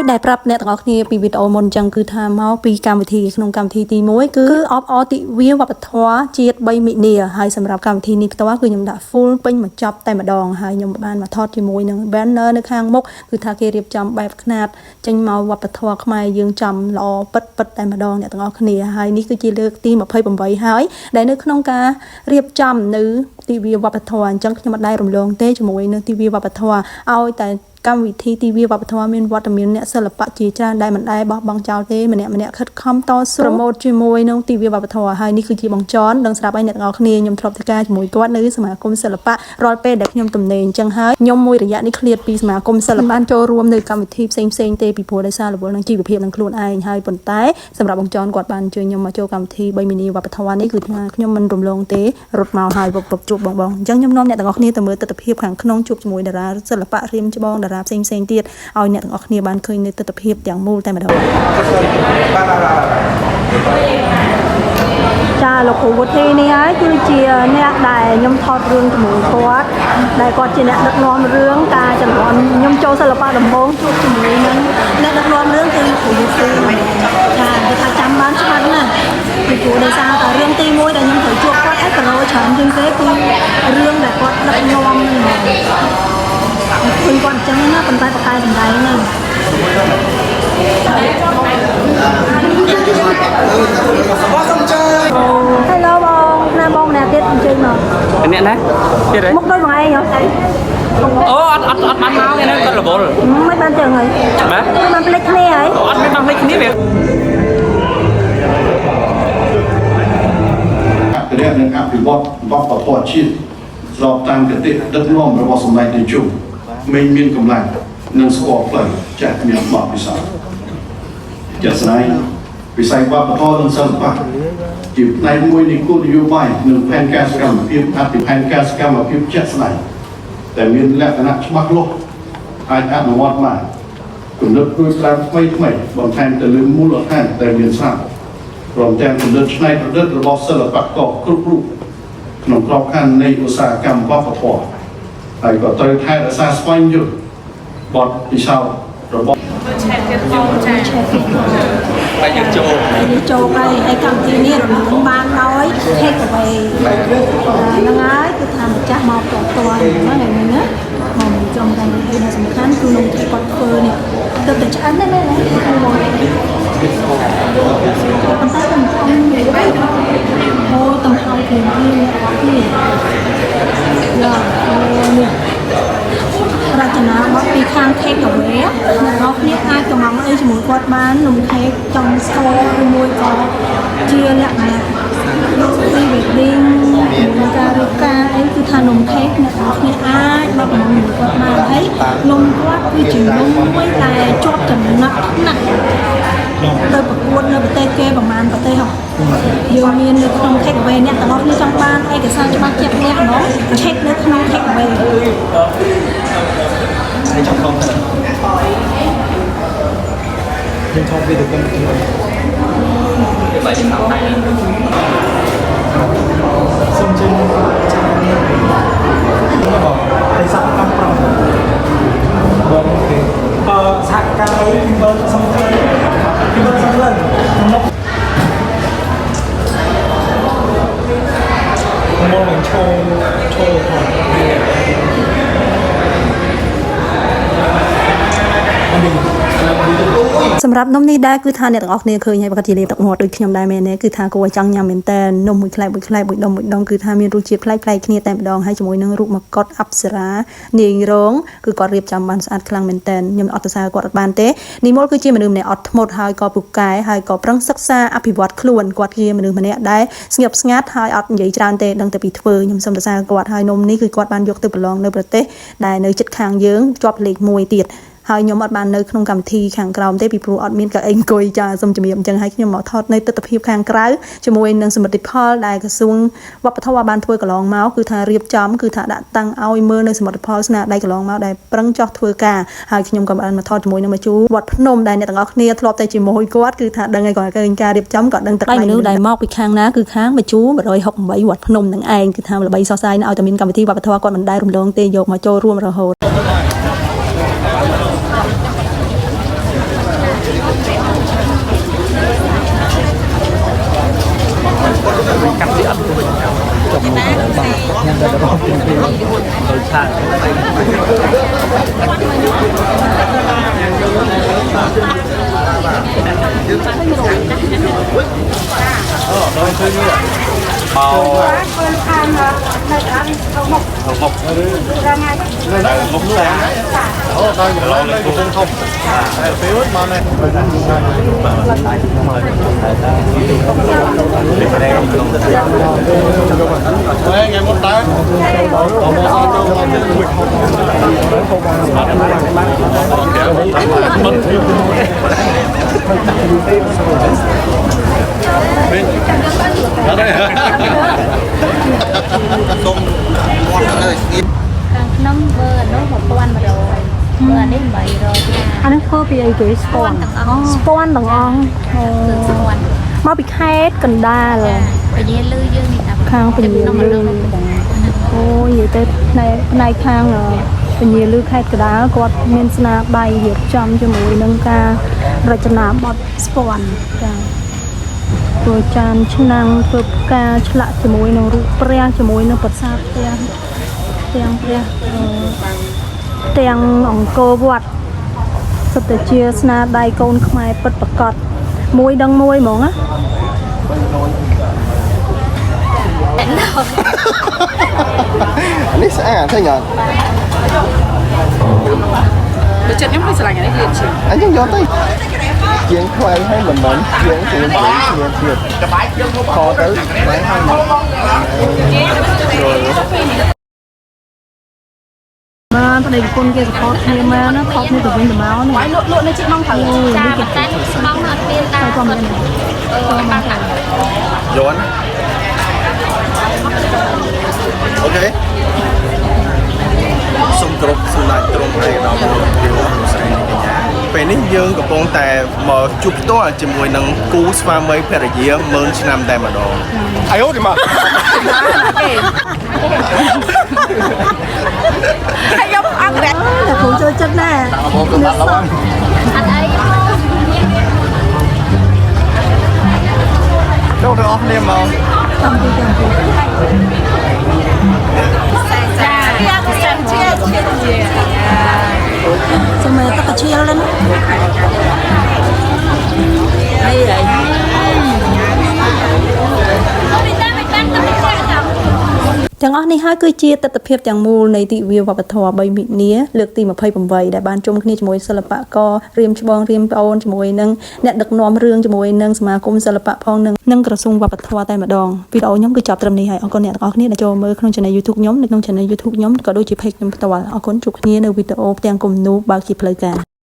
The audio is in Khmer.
ได้ปรับเนี่ยต่างគ្នាពីវីដេអូមុនចឹងគឺថាមកពីកម្មវិធីក្នុងកម្មវិធីទី1គឺអបអរទិវាវប្បធម៌ជាតិ3មិនិនាហើយសម្រាប់កម្មវិធីនេះផ្ទាល់គឺខ្ញុំដាក់ full ពេញមកចប់តែម្ដងហើយខ្ញុំបានមកថតជាមួយនឹង banner នៅខាងមុខគឺថាគេរៀបចំបែបខ្នាតចេញមកវប្បធម៌ខ្មែរយើងចំល្អពិតតែម្ដងអ្នកទាំងអស់គ្នាហើយនេះគឺជាលើកទី28ហើយដែលនៅក្នុងការរៀបចំនៅទិវាវប្បធម៌អញ្ចឹងខ្ញុំមិនដែលរំលងទេជាមួយនឹងទិវាវប្បធម៌ឲ្យតែកម្មវិធីទិវាវប្បធម៌មានវត្តមានអ្នកសិល្បៈជាច្រើនដែលមិនដែលបោះបង់ចោលទេម្នាក់ខិតខំតស៊ូប្រម៉ូទជាមួយនឹងទិវាវប្បធម៌ហើយនេះគឺជាបងចន់ដឹងស្រាប់ហើយអ្នកទាំងអស់គ្នាខ្ញុំធ្លាប់ធ្វើការជាមួយគាត់នៅសមាគមសិល្បៈរាល់ពេលដែលខ្ញុំទំនេរអញ្ចឹងហើយខ្ញុំមួយរយៈនេះឃ្លាតពីសមាគមសិល្បៈចូលរួមនៅកម្មវិធីផ្សេងទេពីព្រោះដោយសាររវល់នឹងជីវភាពនឹងខ្លួនឯងហើយប៉ុន្តែសម្រាប់បងចន់គាត់បានអញ្ជើញខ្ញុំមកចូលកម្មវិធី3មីនីវប្បធម៌នេះគឺថាខ្ញុំមិនរំលងទេរត់មកហើយពបជួបបងអញ្ចឹងខ្ញុំនាំអ្នកទាំងអស់គ្នាទៅមើលទស្សនវិជ្ជាខាងក្នុងជួបជាមួយតារាសិល្បៈរៀមច្បងតារាផ្សេងទៀតឲ្យអ្នកទាំងអស់គ្នាបានឃើញនៅទស្សនវិជ្ជាទាំងមូលតែម្ដងចាលោកគ្រូវុធីនេះហើយគឺជាអ្នកដែលខ្ញុំថតរឿងជាមួយគាត់ដែលគាត់ជាអ្នកដឹកនាំរឿងការចំនួនខ្ញុំចូលសិល្បៈដំបូងជួបជាមួយនឹងអ្នកដឹកនាំរឿងគឺគ្រូវុធីចាគេថាចាំបានច្បាស់ណាស់ពីព្រោះដោយសារតែរឿងទី1ដែលខ្ញុំត្រូវជួបគាត់ឯកណូច្រើនជាងគេគឺរឿងដែលគាត់ដឹកនាំឃើញគាត់អញ្ចឹងណាប៉ុន្តែបកកាយសម្ដែងហ្នឹងHello បងណាបងម្នាក់ទៀតអញ្ជើញមកអ្នកណាទៀតហ៎មុខដូចបងឯងហ៎អូអត់បានមកទេគាត់រវល់មិនបានចឹងហើយបាទបានភ្លេចគ្នាហើយអត់មានបានភ្លេចគ្នាវារយៈនឹងអភិវឌ្ឍវប្បធម៌ជាតិស្របតាមគតិដឹកនាំរបស់សម្ដេចតេជោមានកម្លាំងនិងស្គាល់ផ្លូវចាស់មានបទពិសោធន៍ជាស្ដែងវិស័យវប្បធម៌និងសិល្បៈជាផ្នែកមួយនៃគោលនយោបាយនិងផែនការសកម្មភាពអភិវឌ្ឍផែនការសកម្មភាពជាក់ស្ដែងតែមានលក្ខណៈច្បាស់លាស់អាចអនុវត្តបានគំនិតគួរតាមថ្មីបន្ថែមទៅលើមូលដ្ឋានដែលមានស្រាប់ព្រមទាំងគំនិតច្នៃប្រឌិតរបស់សិល្បករគ្រប់រូបក្នុងក្របខ័ណ្ឌនៃឧស្សាហកម្មវប្បធម៌ហើយក៏ត្រូវថែរក្សាស្វែងយល់បទពិសោធន៍របស់ឆែកទៀតបងចាឆែកទៀតតែយើងចូលហើយកម្មវិធីនេះរំលងបានដោយ take away ហ្នឹងហើយគឺថាម្ចាស់មកផ្ទាល់ហ្នឹងឯងណាមកចំតែនេះសំខាន់គឺនំទីគាត់ធ្វើនេះទៅតែឆ្អិនណាស់ណាអូតំហើយគ្រឿងនេះនេះរចនាបទពីខាង Take Away អ្នកនរគ្នាអាចកំងអីជាមួយគាត់បាននំខេកចំស្គរឬមួយក៏ជាលក្ខណៈពីwedding មានការរៀបការអីគឺថានំខេកអ្នកនរគ្នាអាចមកកំងជាមួយគាត់បានហើយនំគាត់គឺជានំមួយដែលជាប់ចំណាក់ណាស់ទៅប្រកួតនៅប្រទេសគេប្រហែលប្រទេសយើងមាននៅក្នុង Take Away អ្នកទាំងអស់គ្នាចង់បានឯកសារច្បាស់ជាក់លាក់ហ្មង check នៅក្នុង Take Away នេះចង់ខំទៅយើងថតវីដេអូទៅវាបាយឆ្នាំដែរសុំជិះចាំបងតែសាក់កម្មប្រំបងគេសហការអីពីបងសុំទៅពីបងសុំទៅមកនឹងឈោថតសម្រាប់នំនេះដែរគឺថាអ្នកទាំងអស់គ្នាឃើញហើយប្រកាសជាលេបទឹកមាត់ដូចខ្ញុំដែរមែនទេគឺថាគួរឲ្យចង់ញ៉ាំមែនតើនំមួយផ្លែមួយដងគឺថាមានរសជាតិប្លែកគ្នាតែម្ដងហើយជាមួយនឹងរូបមកុដអប្សរានាយរងគឺគាត់រៀបចំបានស្អាតខ្លាំងមែនតើខ្ញុំអត់ទៅសារគាត់អត់បានទេនិមលគឺជាមនុស្សម្នាក់អត់ធ្មត់ហើយក៏ពូកែហើយក៏ប្រឹងសិក្សាអភិវឌ្ឍខ្លួនគាត់ជាមនុស្សម្នាក់ដែលស្ងប់ស្ងាត់ហើយអត់និយាយច្រើនទេដឹងតែពីធ្វើខ្ញុំសូមទៅសារគាត់ហើយនំនេះគឺគាត់បានយកទៅប្រឡងនៅប្រទេសដែលនៅជិតខាងយើងជាប់លេខ1ទៀតហើយខ្ញុំអត់បាននៅក្នុងកម្មវិធីខាងក្រោមទេពីព្រោះអត់មានកៅអីអង្គុយចាសូមជំរាបអញ្ចឹងហើយខ្ញុំមកថតនៅទស្សនវិជ្ជាខាងក្រៅជាមួយនឹងសមិទ្ធផលដែលក្រសួងវប្បធម៌បានធ្វើកន្លងមកគឺថារៀបចំគឺថាដាក់តាំងឲ្យមើលនៅសមិទ្ធផលស្នាដៃកន្លងមកដែលប្រឹងចោះធ្វើការហើយខ្ញុំក៏បានមកថតជាមួយនឹងម្ជូរវត្តភ្នំដែលអ្នកទាំងអស់គ្នាធ្លាប់តែជាមួយគាត់គឺថាដឹងហើយគាត់ឃើញការរៀបចំក៏ដឹងតែមនុស្សដែលមកពីខាងណាគឺខាងម្ជូរ168វត្តភ្នំនឹងឯងគឺថាល្បីសរសៃឲ្យតែមានកម្មវិធីវប្បធម៌គាត់មិនដែលរំលងទេយកមកចូលរួមរហូត nông bơ nó một quan mà rồi bơ đến bảy rồi អានេះធ្វើពីអីគេស្ពាន់ស្ពាន់ទាំងអស់ từ quan មកពីខេត្តកណ្ដាល bây giờ lư dương thì tập ខាងពញាលឺអូយនិយាយទៅផ្នែកខាងពញាលឺខេត្តកណ្ដាលគាត់មានស្នាដៃរៀបចំជាមួយនឹងការរចនាបថស្ពាន់ចាធ្វើចានឆ្នាំងធ្វើផ្កាឆ្លាក់ជាមួយនឹងរូបព្រះជាមួយនឹងប្រាសាទទាំងអង្គរវត្តសុទ្ធតែជាស្នាដៃកូនខ្មែរពិតប្រាកដមួយដឹងមួយហ្មងណា Anh ấy sẽ thấy nhờ Được chân em phải sửa lại cái này liền chứ. anh chẳng gió tay chuyện khoai hay mình chuyện chuyện khó tới mấy hai rồi បានប្តីប្រពន្ធគេសពតគ្នាមកណាថតនេះទៅវិញទៅមកនេះ Quái lộn lộn lên chị mong thử. cha mà tên mong nó tiên ta còn bên này băng hẳn gió anh ok xung cục xung lại trong này đóពេលនេះយើងកំពុងតែមកជួបផ្ទាល់ជាមួយនឹងគូស្វាមីភរិយាមើលឆ្នាំតែម្ដងអាយអូទីមក Hay không ăn rẻ. តែគ្រូចូលចិត្តណាស់ anh ấy đâu rồi off nêm không តាមទីតាមទី ចាំមើលទឹកកឈៀលហ្នឹង Đây đấy. ទាំងអស់នេះហើយគឺជាទស្សនវិជ្ជាទាំងមូលនៃទិវាវប្បធម៌3មិនិនាលើកទី28ដែលបានជុំគ្នាជាមួយសិល្បកររៀមច្បងរៀមប្អូនជាមួយនឹងអ្នកដឹកនាំរឿងជាមួយនឹងសមាគមសិល្បៈផងនិងក្រសួងវប្បធម៌តែម្ដងវីដេអូខ្ញុំគឺចប់ត្រឹមនេះហើយអរគុណអ្នកទាំងអស់គ្នាដែលចូលមើលក្នុង Channel YouTube ខ្ញុំនៅក្នុង Channel YouTube ខ្ញុំក៏ដូចជា Page ខ្ញុំផ្ទាល់អរគុណជួបគ្នានៅវីដេអូផ្ទាំងគំនូបើកជាផ្លូវការ